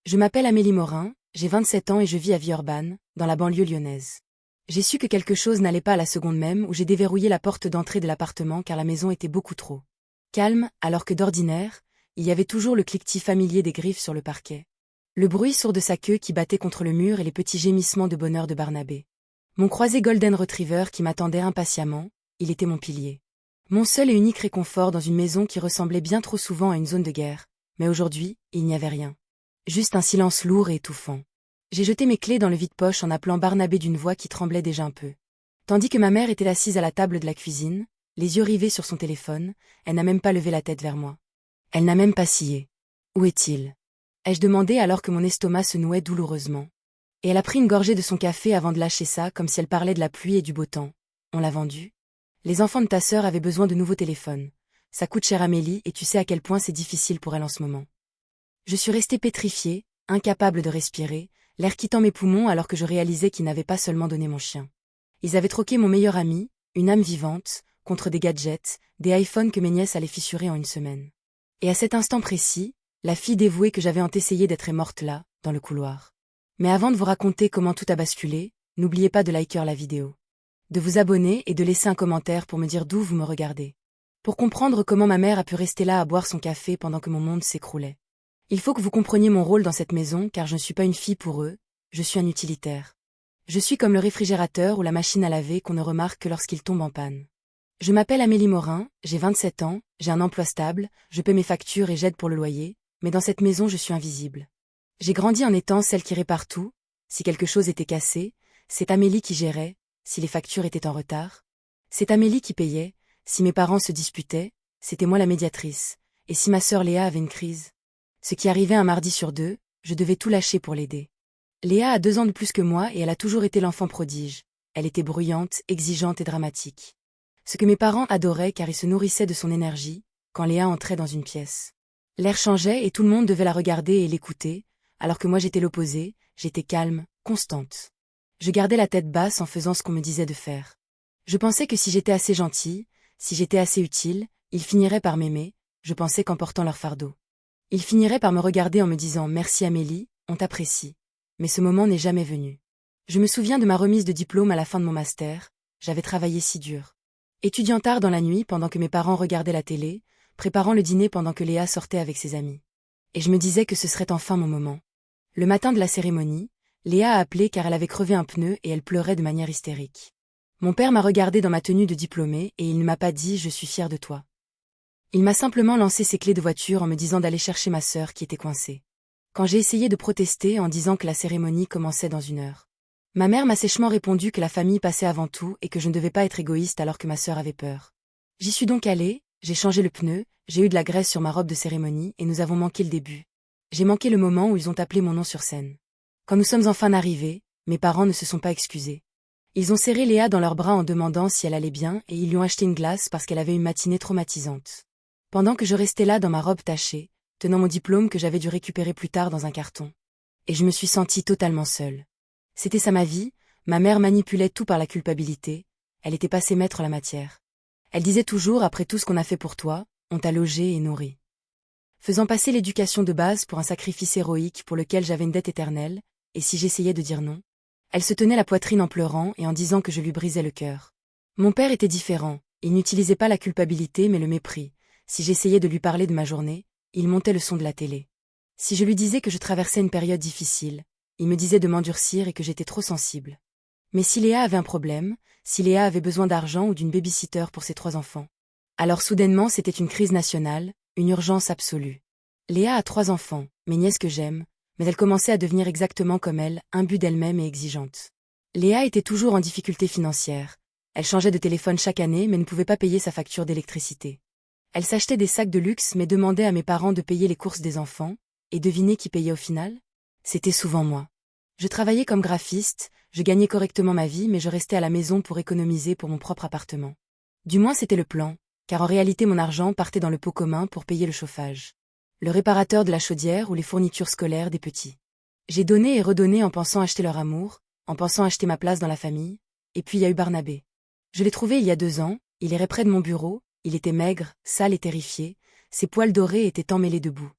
Je m'appelle Amélie Morin, j'ai 27 ans et je vis à Villeurbanne, dans la banlieue lyonnaise. J'ai su que quelque chose n'allait pas à la seconde même où j'ai déverrouillé la porte d'entrée de l'appartement car la maison était beaucoup trop calme, alors que d'ordinaire, il y avait toujours le cliquetis familier des griffes sur le parquet. Le bruit sourd de sa queue qui battait contre le mur et les petits gémissements de bonheur de Barnabé. Mon croisé Golden Retriever qui m'attendait impatiemment, il était mon pilier. Mon seul et unique réconfort dans une maison qui ressemblait bien trop souvent à une zone de guerre, mais aujourd'hui, il n'y avait rien. Juste un silence lourd et étouffant. J'ai jeté mes clés dans le vide-poche en appelant Barnabé d'une voix qui tremblait déjà un peu. Tandis que ma mère était assise à la table de la cuisine, les yeux rivés sur son téléphone, elle n'a même pas levé la tête vers moi. Elle n'a même pas scié. Où est-il? Ai-je demandé alors que mon estomac se nouait douloureusement. Et elle a pris une gorgée de son café avant de lâcher ça comme si elle parlait de la pluie et du beau temps. On l'a vendu? Les enfants de ta sœur avaient besoin de nouveaux téléphones. Ça coûte cher Amélie et tu sais à quel point c'est difficile pour elle en ce moment. Je suis restée pétrifiée, incapable de respirer, l'air quittant mes poumons alors que je réalisais qu'ils n'avaient pas seulement donné mon chien. Ils avaient troqué mon meilleur ami, une âme vivante, contre des gadgets, des iPhones que mes nièces allaient fissurer en une semaine. Et à cet instant précis, la fille dévouée que j'avais essayé d'être est morte là, dans le couloir. Mais avant de vous raconter comment tout a basculé, n'oubliez pas de liker la vidéo. De vous abonner et de laisser un commentaire pour me dire d'où vous me regardez. Pour comprendre comment ma mère a pu rester là à boire son café pendant que mon monde s'écroulait. Il faut que vous compreniez mon rôle dans cette maison car je ne suis pas une fille pour eux, je suis un utilitaire. Je suis comme le réfrigérateur ou la machine à laver qu'on ne remarque que lorsqu'il tombe en panne. Je m'appelle Amélie Morin, j'ai 27 ans, j'ai un emploi stable, je paie mes factures et j'aide pour le loyer, mais dans cette maison je suis invisible. J'ai grandi en étant celle qui répare tout, si quelque chose était cassé, c'est Amélie qui gérait, si les factures étaient en retard. C'est Amélie qui payait, si mes parents se disputaient, c'était moi la médiatrice, et si ma sœur Léa avait une crise. Ce qui arrivait un mardi sur deux, je devais tout lâcher pour l'aider. Léa a 2 ans de plus que moi et elle a toujours été l'enfant prodige. Elle était bruyante, exigeante et dramatique. Ce que mes parents adoraient car ils se nourrissaient de son énergie, quand Léa entrait dans une pièce. L'air changeait et tout le monde devait la regarder et l'écouter, alors que moi j'étais l'opposé, j'étais calme, constante. Je gardais la tête basse en faisant ce qu'on me disait de faire. Je pensais que si j'étais assez gentille, si j'étais assez utile, ils finiraient par m'aimer, je pensais qu'en portant leur fardeau. Ils finiraient par me regarder en me disant « Merci Amélie, on t'apprécie ». Mais ce moment n'est jamais venu. Je me souviens de ma remise de diplôme à la fin de mon master, j'avais travaillé si dur. Étudiant tard dans la nuit pendant que mes parents regardaient la télé, préparant le dîner pendant que Léa sortait avec ses amis. Et je me disais que ce serait enfin mon moment. Le matin de la cérémonie, Léa a appelé car elle avait crevé un pneu et elle pleurait de manière hystérique. Mon père m'a regardé dans ma tenue de diplômée et il ne m'a pas dit « Je suis fier de toi ». Il m'a simplement lancé ses clés de voiture en me disant d'aller chercher ma sœur qui était coincée. Quand j'ai essayé de protester en disant que la cérémonie commençait dans 1 heure. Ma mère m'a sèchement répondu que la famille passait avant tout et que je ne devais pas être égoïste alors que ma sœur avait peur. J'y suis donc allée, j'ai changé le pneu, j'ai eu de la graisse sur ma robe de cérémonie et nous avons manqué le début. J'ai manqué le moment où ils ont appelé mon nom sur scène. Quand nous sommes enfin arrivés, mes parents ne se sont pas excusés. Ils ont serré Léa dans leurs bras en demandant si elle allait bien et ils lui ont acheté une glace parce qu'elle avait une matinée traumatisante. Pendant que je restais là dans ma robe tachée, tenant mon diplôme que j'avais dû récupérer plus tard dans un carton. Et je me suis sentie totalement seule. C'était ça ma vie, ma mère manipulait tout par la culpabilité, elle était passée maître la matière. Elle disait toujours après tout ce qu'on a fait pour toi, on t'a logé et nourri. Faisant passer l'éducation de base pour un sacrifice héroïque pour lequel j'avais une dette éternelle, et si j'essayais de dire non, elle se tenait la poitrine en pleurant et en disant que je lui brisais le cœur. Mon père était différent, il n'utilisait pas la culpabilité mais le mépris. Si j'essayais de lui parler de ma journée, il montait le son de la télé. Si je lui disais que je traversais une période difficile, il me disait de m'endurcir et que j'étais trop sensible. Mais si Léa avait un problème, si Léa avait besoin d'argent ou d'une baby-sitter pour ses 3 enfants, alors soudainement c'était une crise nationale, une urgence absolue. Léa a 3 enfants, mes nièces que j'aime, mais elle commençait à devenir exactement comme elle, imbue d'elle-même et exigeante. Léa était toujours en difficulté financière. Elle changeait de téléphone chaque année mais ne pouvait pas payer sa facture d'électricité. Elle s'achetait des sacs de luxe mais demandait à mes parents de payer les courses des enfants, et devinez qui payait au final? C'était souvent moi. Je travaillais comme graphiste, je gagnais correctement ma vie mais je restais à la maison pour économiser pour mon propre appartement. Du moins c'était le plan, car en réalité mon argent partait dans le pot commun pour payer le chauffage, le réparateur de la chaudière ou les fournitures scolaires des petits. J'ai donné et redonné en pensant acheter leur amour, en pensant acheter ma place dans la famille, et puis il y a eu Barnabé. Je l'ai trouvé il y a 2 ans, il errait près de mon bureau, il était maigre, sale et terrifié, ses poils dorés étaient emmêlés de boue.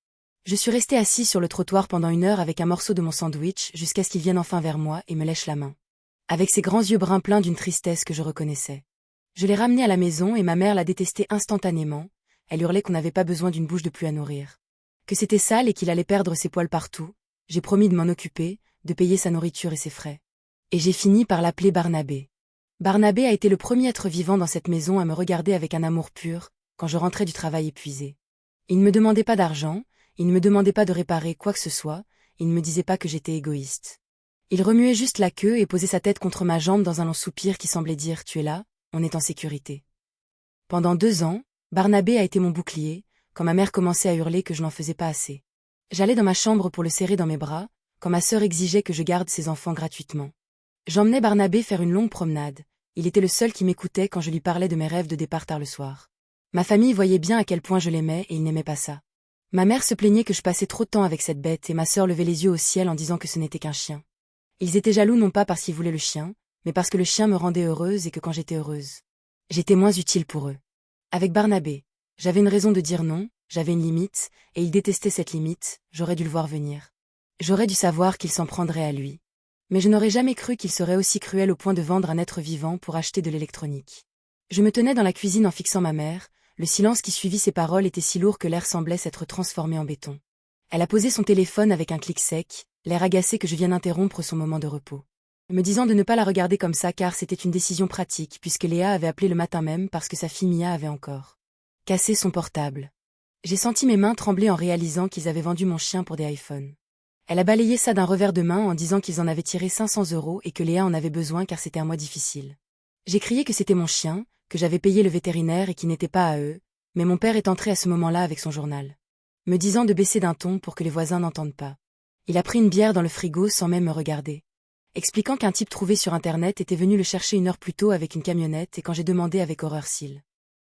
Je suis resté assis sur le trottoir pendant 1 heure avec un morceau de mon sandwich jusqu'à ce qu'il vienne enfin vers moi et me lèche la main. Avec ses grands yeux bruns pleins d'une tristesse que je reconnaissais. Je l'ai ramené à la maison et ma mère l'a détesté instantanément. Elle hurlait qu'on n'avait pas besoin d'une bouche de plus à nourrir. Que c'était sale et qu'il allait perdre ses poils partout. J'ai promis de m'en occuper, de payer sa nourriture et ses frais. Et j'ai fini par l'appeler Barnabé. Barnabé a été le premier être vivant dans cette maison à me regarder avec un amour pur, quand je rentrais du travail épuisé. Il ne me demandait pas d'argent, il ne me demandait pas de réparer quoi que ce soit, il ne me disait pas que j'étais égoïste. Il remuait juste la queue et posait sa tête contre ma jambe dans un long soupir qui semblait dire « Tu es là, on est en sécurité ». Pendant 2 ans, Barnabé a été mon bouclier, quand ma mère commençait à hurler que je n'en faisais pas assez. J'allais dans ma chambre pour le serrer dans mes bras, quand ma sœur exigeait que je garde ses enfants gratuitement. J'emmenais Barnabé faire une longue promenade, il était le seul qui m'écoutait quand je lui parlais de mes rêves de départ tard le soir. Ma famille voyait bien à quel point je l'aimais et il n'aimait pas ça. Ma mère se plaignait que je passais trop de temps avec cette bête et ma sœur levait les yeux au ciel en disant que ce n'était qu'un chien. Ils étaient jaloux non pas parce qu'ils voulaient le chien, mais parce que le chien me rendait heureuse et que quand j'étais heureuse, j'étais moins utile pour eux. Avec Barnabé, j'avais une raison de dire non, j'avais une limite, et il détestait cette limite, j'aurais dû le voir venir. J'aurais dû savoir qu'il s'en prendrait à lui. Mais je n'aurais jamais cru qu'il serait aussi cruel au point de vendre un être vivant pour acheter de l'électronique. Je me tenais dans la cuisine en fixant ma mère, le silence qui suivit ses paroles était si lourd que l'air semblait s'être transformé en béton. Elle a posé son téléphone avec un clic sec, l'air agacé que je viens d'interrompre son moment de repos. Me disant de ne pas la regarder comme ça car c'était une décision pratique puisque Léa avait appelé le matin même parce que sa fille Mia avait encore cassé son portable. J'ai senti mes mains trembler en réalisant qu'ils avaient vendu mon chien pour des iPhones. Elle a balayé ça d'un revers de main en disant qu'ils en avaient tiré 500 € et que Léa en avait besoin car c'était un mois difficile. J'ai crié que c'était mon chien, que j'avais payé le vétérinaire et qui n'était pas à eux, mais mon père est entré à ce moment-là avec son journal. Me disant de baisser d'un ton pour que les voisins n'entendent pas. Il a pris une bière dans le frigo sans même me regarder. Expliquant qu'un type trouvé sur internet était venu le chercher 1 heure plus tôt avec une camionnette et quand j'ai demandé avec horreur s'il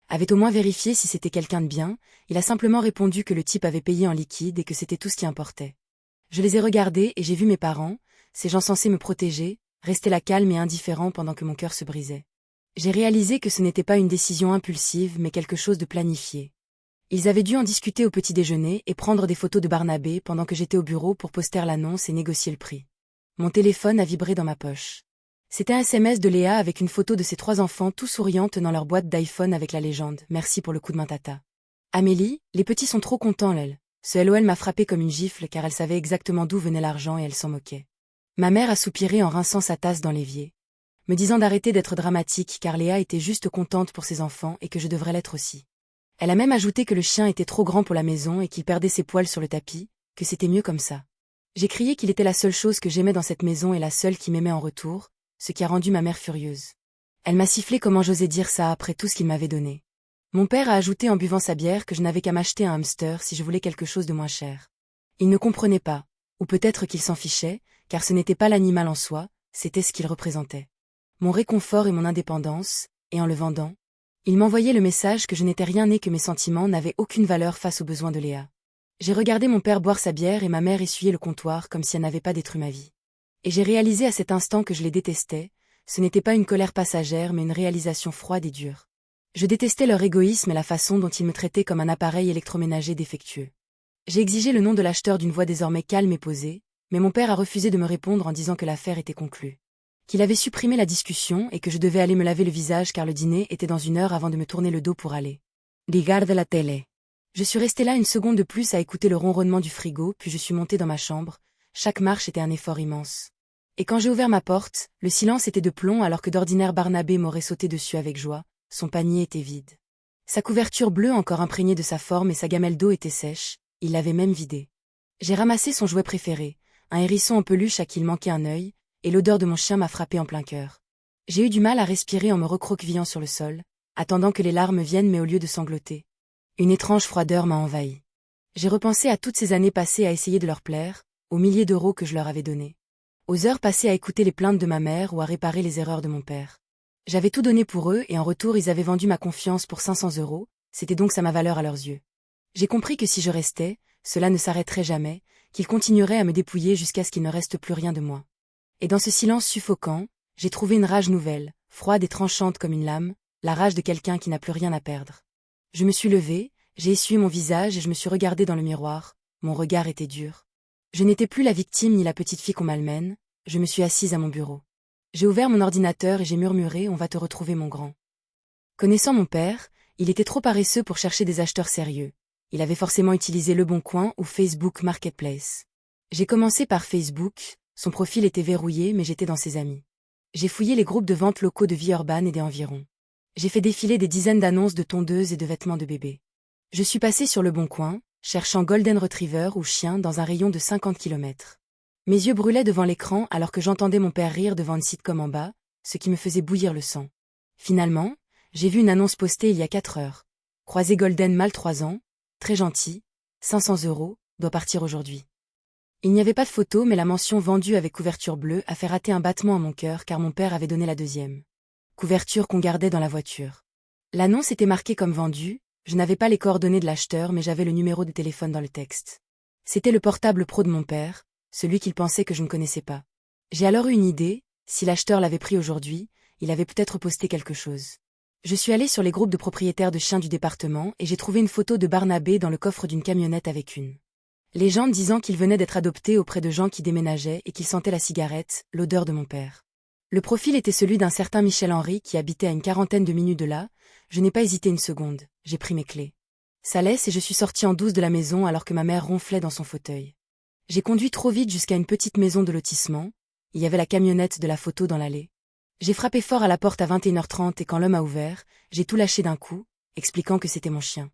avait au moins vérifié si c'était quelqu'un de bien, il a simplement répondu que le type avait payé en liquide et que c'était tout ce qui importait. Je les ai regardés et j'ai vu mes parents, ces gens censés me protéger, rester là calme et indifférent pendant que mon cœur se brisait. J'ai réalisé que ce n'était pas une décision impulsive mais quelque chose de planifié. Ils avaient dû en discuter au petit déjeuner et prendre des photos de Barnabé pendant que j'étais au bureau pour poster l'annonce et négocier le prix. Mon téléphone a vibré dans ma poche. C'était un SMS de Léa avec une photo de ses 3 enfants tout souriants tenant leur boîte d'iPhone avec la légende « Merci pour le coup de main tata ». Amélie, les petits sont trop contents elle. Ce LOL m'a frappé comme une gifle car elle savait exactement d'où venait l'argent et elle s'en moquait. Ma mère a soupiré en rinçant sa tasse dans l'évier. Me disant d'arrêter d'être dramatique car Léa était juste contente pour ses enfants et que je devrais l'être aussi. Elle a même ajouté que le chien était trop grand pour la maison et qu'il perdait ses poils sur le tapis, que c'était mieux comme ça. J'ai crié qu'il était la seule chose que j'aimais dans cette maison et la seule qui m'aimait en retour, ce qui a rendu ma mère furieuse. Elle m'a sifflé comment j'osais dire ça après tout ce qu'il m'avait donné. Mon père a ajouté en buvant sa bière que je n'avais qu'à m'acheter un hamster si je voulais quelque chose de moins cher. Il ne comprenait pas, ou peut-être qu'il s'en fichait, car ce n'était pas l'animal en soi, c'était ce qu'il représentait. Mon réconfort et mon indépendance, et en le vendant, il m'envoyait le message que je n'étais rien et que mes sentiments n'avaient aucune valeur face aux besoins de Léa. J'ai regardé mon père boire sa bière et ma mère essuyer le comptoir comme si elle n'avait pas détruit ma vie. Et j'ai réalisé à cet instant que je les détestais, ce n'était pas une colère passagère mais une réalisation froide et dure. Je détestais leur égoïsme et la façon dont ils me traitaient comme un appareil électroménager défectueux. J'ai exigé le nom de l'acheteur d'une voix désormais calme et posée, mais mon père a refusé de me répondre en disant que l'affaire était conclue. Qu'il avait supprimé la discussion et que je devais aller me laver le visage car le dîner était dans 1 heure avant de me tourner le dos pour aller regarder la télé. Je suis restée là 1 seconde de plus à écouter le ronronnement du frigo puis je suis montée dans ma chambre, chaque marche était un effort immense. Et quand j'ai ouvert ma porte, le silence était de plomb alors que d'ordinaire Barnabé m'aurait sauté dessus avec joie, son panier était vide. Sa couverture bleue encore imprégnée de sa forme et sa gamelle d'eau était sèche, il l'avait même vidée. J'ai ramassé son jouet préféré, un hérisson en peluche à qui il manquait un œil, et l'odeur de mon chien m'a frappé en plein cœur. J'ai eu du mal à respirer en me recroquevillant sur le sol, attendant que les larmes viennent mais au lieu de sangloter. Une étrange froideur m'a envahi. J'ai repensé à toutes ces années passées à essayer de leur plaire, aux milliers d'euros que je leur avais donnés. Aux heures passées à écouter les plaintes de ma mère ou à réparer les erreurs de mon père. J'avais tout donné pour eux et en retour ils avaient vendu ma confiance pour 500 €, c'était donc ça ma valeur à leurs yeux. J'ai compris que si je restais, cela ne s'arrêterait jamais, qu'ils continueraient à me dépouiller jusqu'à ce qu'il ne reste plus rien de moi. Et dans ce silence suffocant, j'ai trouvé une rage nouvelle, froide et tranchante comme une lame, la rage de quelqu'un qui n'a plus rien à perdre. Je me suis levée, j'ai essuyé mon visage et je me suis regardée dans le miroir, mon regard était dur. Je n'étais plus la victime ni la petite fille qu'on malmène, je me suis assise à mon bureau. J'ai ouvert mon ordinateur et j'ai murmuré « On va te retrouver mon grand ». Connaissant mon père, il était trop paresseux pour chercher des acheteurs sérieux. Il avait forcément utilisé Leboncoin ou Facebook Marketplace. J'ai commencé par Facebook, son profil était verrouillé mais j'étais dans ses amis. J'ai fouillé les groupes de vente locaux de Villeurbanne et des environs. J'ai fait défiler des dizaines d'annonces de tondeuses et de vêtements de bébé. Je suis passé sur Leboncoin, cherchant Golden Retriever ou chien dans un rayon de 50 km. Mes yeux brûlaient devant l'écran alors que j'entendais mon père rire devant une sitcom en bas, ce qui me faisait bouillir le sang. Finalement, j'ai vu une annonce postée il y a 4 heures. Croisé Golden mâle 3 ans, très gentil, 500 €, doit partir aujourd'hui. Il n'y avait pas de photo mais la mention vendue avec couverture bleue a fait rater un battement à mon cœur car mon père avait donné la deuxième. Couverture qu'on gardait dans la voiture. L'annonce était marquée comme vendue, je n'avais pas les coordonnées de l'acheteur mais j'avais le numéro de téléphone dans le texte. C'était le portable pro de mon père, celui qu'il pensait que je ne connaissais pas. J'ai alors eu une idée, si l'acheteur l'avait pris aujourd'hui, il avait peut-être posté quelque chose. Je suis allée sur les groupes de propriétaires de chiens du département et j'ai trouvé une photo de Barnabé dans le coffre d'une camionnette avec une légende disant qu'il venait d'être adopté auprès de gens qui déménageaient et qu'il sentait la cigarette, l'odeur de mon père. Le profil était celui d'un certain Michel Henry qui habitait à une 40aine de minutes de là. Je n'ai pas hésité une seconde, j'ai pris mes clés. Ça laisse et je suis sortie en douce de la maison alors que ma mère ronflait dans son fauteuil. J'ai conduit trop vite jusqu'à une petite maison de lotissement, il y avait la camionnette de la photo dans l'allée. J'ai frappé fort à la porte à 21h30 et quand l'homme a ouvert, j'ai tout lâché d'un coup, expliquant que c'était mon chien.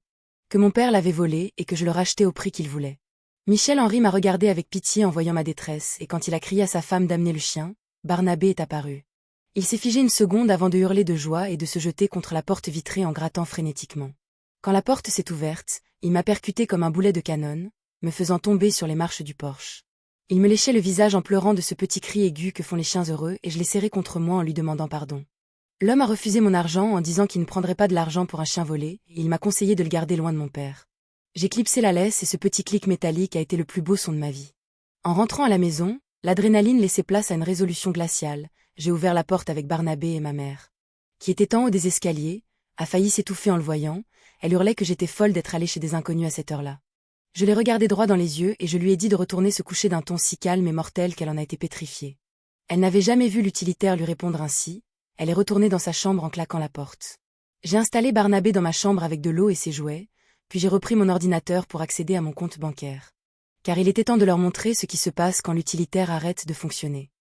Que mon père l'avait volé et que je le rachetais au prix qu'il voulait. Michel Henry m'a regardé avec pitié en voyant ma détresse et quand il a crié à sa femme d'amener le chien, Barnabé est apparu. Il s'est figé une seconde avant de hurler de joie et de se jeter contre la porte vitrée en grattant frénétiquement. Quand la porte s'est ouverte, il m'a percuté comme un boulet de canon, me faisant tomber sur les marches du porche. Il me léchait le visage en pleurant de ce petit cri aigu que font les chiens heureux et je l'ai serré contre moi en lui demandant pardon. L'homme a refusé mon argent en disant qu'il ne prendrait pas de l'argent pour un chien volé et il m'a conseillé de le garder loin de mon père. J'ai clipsé la laisse et ce petit clic métallique a été le plus beau son de ma vie. En rentrant à la maison, l'adrénaline laissait place à une résolution glaciale. J'ai ouvert la porte avec Barnabé et ma mère, qui était en haut des escaliers, a failli s'étouffer en le voyant, elle hurlait que j'étais folle d'être allée chez des inconnus à cette heure-là. Je l'ai regardé droit dans les yeux et je lui ai dit de retourner se coucher d'un ton si calme et mortel qu'elle en a été pétrifiée. Elle n'avait jamais vu l'utilitaire lui répondre ainsi, elle est retournée dans sa chambre en claquant la porte. J'ai installé Barnabé dans ma chambre avec de l'eau et ses jouets, puis j'ai repris mon ordinateur pour accéder à mon compte bancaire. Car il était temps de leur montrer ce qui se passe quand l'utilitaire arrête de fonctionner.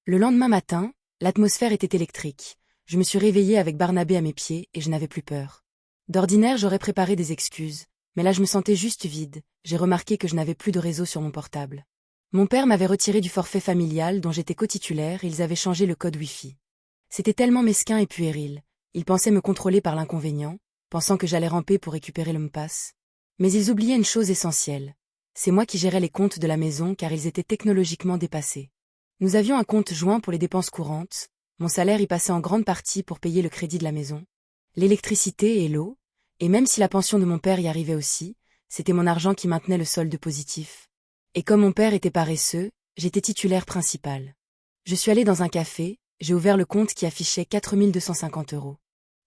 Le lendemain matin, l'atmosphère était électrique. Je me suis réveillée avec Barnabé à mes pieds et je n'avais plus peur. D'ordinaire j'aurais préparé des excuses, mais là je me sentais juste vide, j'ai remarqué que je n'avais plus de réseau sur mon portable. Mon père m'avait retiré du forfait familial dont j'étais cotitulaire et ils avaient changé le code Wi-Fi. C'était tellement mesquin et puéril, ils pensaient me contrôler par l'inconvénient, pensant que j'allais ramper pour récupérer le mot de passe. Mais ils oubliaient une chose essentielle. C'est moi qui gérais les comptes de la maison car ils étaient technologiquement dépassés. Nous avions un compte joint pour les dépenses courantes, mon salaire y passait en grande partie pour payer le crédit de la maison, l'électricité et l'eau, et même si la pension de mon père y arrivait aussi, c'était mon argent qui maintenait le solde positif. Et comme mon père était paresseux, j'étais titulaire principal. Je suis allée dans un café, j'ai ouvert le compte qui affichait 4250 €.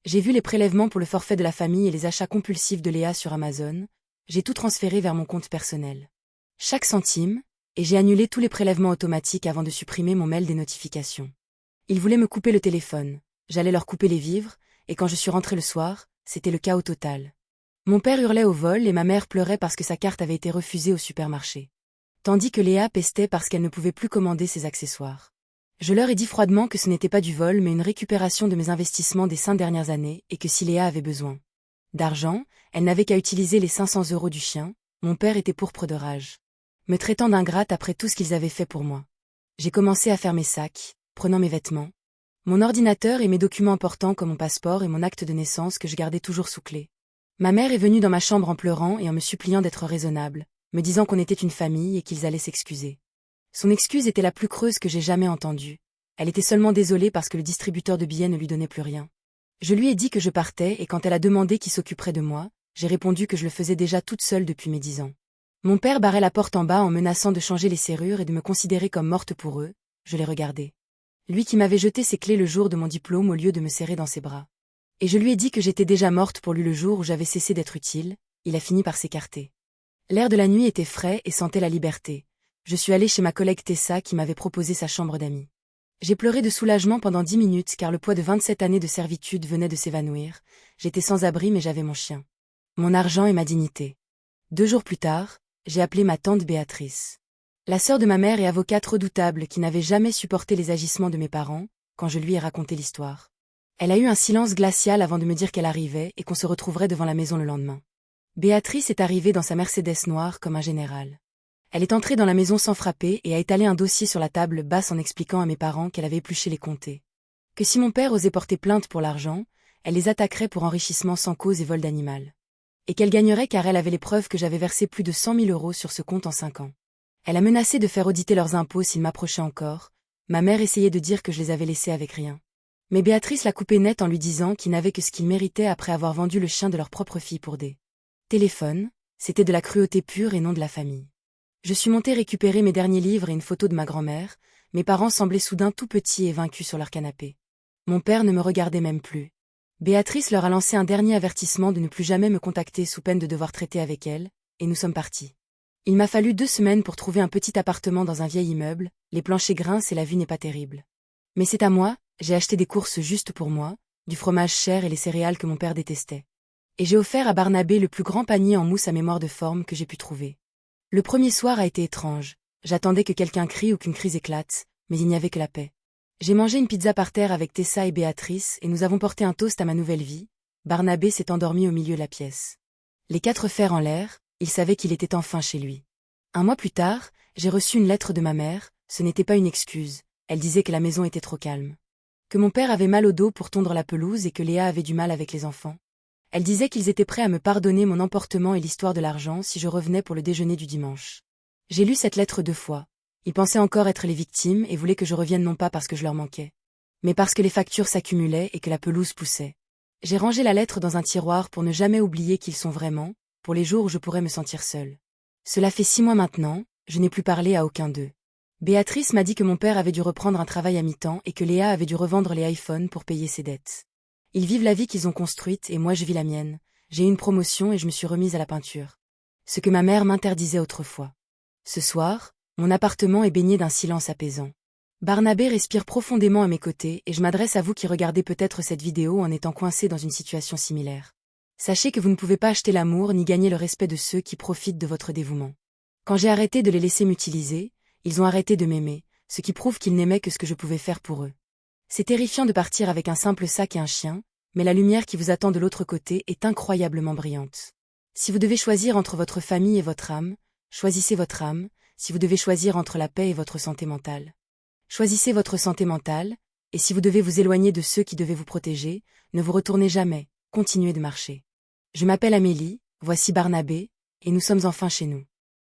J'ai vu les prélèvements pour le forfait de la famille et les achats compulsifs de Léa sur Amazon, j'ai tout transféré vers mon compte personnel. Chaque centime, et j'ai annulé tous les prélèvements automatiques avant de supprimer mon mail des notifications. Ils voulaient me couper le téléphone, j'allais leur couper les vivres, et quand je suis rentrée le soir, c'était le chaos total. Mon père hurlait au vol et ma mère pleurait parce que sa carte avait été refusée au supermarché. Tandis que Léa pestait parce qu'elle ne pouvait plus commander ses accessoires. Je leur ai dit froidement que ce n'était pas du vol mais une récupération de mes investissements des 5 dernières années et que si Léa avait besoin d'argent, elle n'avait qu'à utiliser les 500 € du chien. Mon père était pourpre de rage, me traitant d'ingrate après tout ce qu'ils avaient fait pour moi. J'ai commencé à faire mes sacs, prenant mes vêtements, mon ordinateur et mes documents importants comme mon passeport et mon acte de naissance que je gardais toujours sous clé. Ma mère est venue dans ma chambre en pleurant et en me suppliant d'être raisonnable, me disant qu'on était une famille et qu'ils allaient s'excuser. Son excuse était la plus creuse que j'ai jamais entendue. Elle était seulement désolée parce que le distributeur de billets ne lui donnait plus rien. Je lui ai dit que je partais et quand elle a demandé qui s'occuperait de moi, j'ai répondu que je le faisais déjà toute seule depuis mes 10 ans. Mon père barrait la porte en bas en menaçant de changer les serrures et de me considérer comme morte pour eux, je l'ai regardé. Lui qui m'avait jeté ses clés le jour de mon diplôme au lieu de me serrer dans ses bras. Et je lui ai dit que j'étais déjà morte pour lui le jour où j'avais cessé d'être utile, il a fini par s'écarter. L'air de la nuit était frais et sentait la liberté. Je suis allée chez ma collègue Tessa qui m'avait proposé sa chambre d'amis. J'ai pleuré de soulagement pendant 10 minutes car le poids de 27 années de servitude venait de s'évanouir. J'étais sans abri mais j'avais mon chien. Mon argent et ma dignité. 2 jours plus tard, j'ai appelé ma tante Béatrice. La sœur de ma mère et avocate redoutable qui n'avait jamais supporté les agissements de mes parents, quand je lui ai raconté l'histoire. Elle a eu un silence glacial avant de me dire qu'elle arrivait et qu'on se retrouverait devant la maison le lendemain. Béatrice est arrivée dans sa Mercedes noire comme un général. Elle est entrée dans la maison sans frapper et a étalé un dossier sur la table basse en expliquant à mes parents qu'elle avait épluché les comtés. Que si mon père osait porter plainte pour l'argent, elle les attaquerait pour enrichissement sans cause et vol d'animal. Et qu'elle gagnerait car elle avait les preuves que j'avais versé plus de 100 000 € sur ce compte en 5 ans. Elle a menacé de faire auditer leurs impôts s'ils m'approchaient encore. Ma mère essayait de dire que je les avais laissés avec rien. Mais Béatrice l'a coupé net en lui disant qu'ils n'avaient que ce qu'ils méritaient après avoir vendu le chien de leur propre fille pour des téléphones. C'était de la cruauté pure et non de la famille. Je suis montée récupérer mes derniers livres et une photo de ma grand-mère. Mes parents semblaient soudain tout petits et vaincus sur leur canapé. Mon père ne me regardait même plus. Béatrice leur a lancé un dernier avertissement de ne plus jamais me contacter sous peine de devoir traiter avec elle, et nous sommes partis. Il m'a fallu 2 semaines pour trouver un petit appartement dans un vieil immeuble, les planchers grincent et la vue n'est pas terrible. Mais c'est à moi, j'ai acheté des courses juste pour moi, du fromage cher et les céréales que mon père détestait. Et j'ai offert à Barnabé le plus grand panier en mousse à mémoire de forme que j'ai pu trouver. Le premier soir a été étrange. J'attendais que quelqu'un crie ou qu'une crise éclate, mais il n'y avait que la paix. J'ai mangé une pizza par terre avec Tessa et Béatrice et nous avons porté un toast à ma nouvelle vie. Barnabé s'est endormi au milieu de la pièce. Les 4 fers en l'air, il savait qu'il était enfin chez lui. Un mois plus tard, j'ai reçu une lettre de ma mère, ce n'était pas une excuse, elle disait que la maison était trop calme. Que mon père avait mal au dos pour tondre la pelouse et que Léa avait du mal avec les enfants. Elle disait qu'ils étaient prêts à me pardonner mon emportement et l'histoire de l'argent si je revenais pour le déjeuner du dimanche. J'ai lu cette lettre 2 fois. Ils pensaient encore être les victimes et voulaient que je revienne non pas parce que je leur manquais, mais parce que les factures s'accumulaient et que la pelouse poussait. J'ai rangé la lettre dans un tiroir pour ne jamais oublier qu'ils sont vraiment, pour les jours où je pourrais me sentir seule. Cela fait 6 mois maintenant, je n'ai plus parlé à aucun d'eux. Béatrice m'a dit que mon père avait dû reprendre un travail à mi-temps et que Léa avait dû revendre les iPhones pour payer ses dettes. Ils vivent la vie qu'ils ont construite et moi je vis la mienne. J'ai eu une promotion et je me suis remise à la peinture. Ce que ma mère m'interdisait autrefois. Ce soir, mon appartement est baigné d'un silence apaisant. Barnabé respire profondément à mes côtés et je m'adresse à vous qui regardez peut-être cette vidéo en étant coincé dans une situation similaire. Sachez que vous ne pouvez pas acheter l'amour ni gagner le respect de ceux qui profitent de votre dévouement. Quand j'ai arrêté de les laisser m'utiliser, ils ont arrêté de m'aimer, ce qui prouve qu'ils n'aimaient que ce que je pouvais faire pour eux. C'est terrifiant de partir avec un simple sac et un chien, mais la lumière qui vous attend de l'autre côté est incroyablement brillante. Si vous devez choisir entre votre famille et votre âme, choisissez votre âme. Si vous devez choisir entre la paix et votre santé mentale, choisissez votre santé mentale, et si vous devez vous éloigner de ceux qui devaient vous protéger, ne vous retournez jamais, continuez de marcher. Je m'appelle Amélie, voici Barnabé, et nous sommes enfin chez nous.